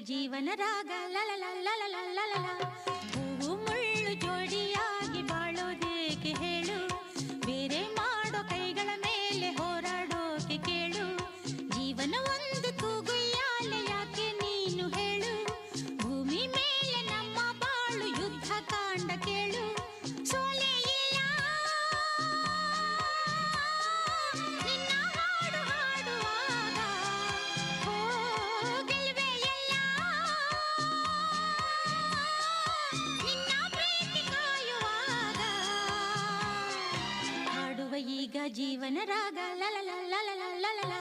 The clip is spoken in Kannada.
ಜೀವನ ರಾಗ ಲಲಲ ಲಲಲ ಲಲಲ. ಹೂವು ಮುಳ್ಳು ಜೋಡಿಯಾಗಿ ಬಾಳೋದೇಕೆ ಹೇಳು, ಬೇರೆ ಮಾಡೋ ಕೈಗಳ ಮೇಲೆ ಹೋರಾಡೋಕೆ ಕೇಳು. ಜೀವನ ಒಂದು ತೂಗುಯ್ಯಾಲೆ ಯಾಕೆ ನೀನು ಹೇಳು, ಭೂಮಿ ಮೇಲೆ ನಮ್ಮ ಬಾಳು ಯುದ್ಧ ಕಾಂಡ ಕೇಳು. ಸೋಲೆ ಇಲ್ಲ ನಿನ್ನ ಹಾಡು ಹಾಡುವಾಗ, ಹೋ ಗೆಲುವೆ ಎಲ್ಲ ನಿನ್ನ ಪ್ರೀತಿ ಕಾಯುವಾಗ. ಹಾಡುವ ಈಗ ಜೀವನ ರಾಗ ಲಲಲ ಲಲಲ ಲಲಲ.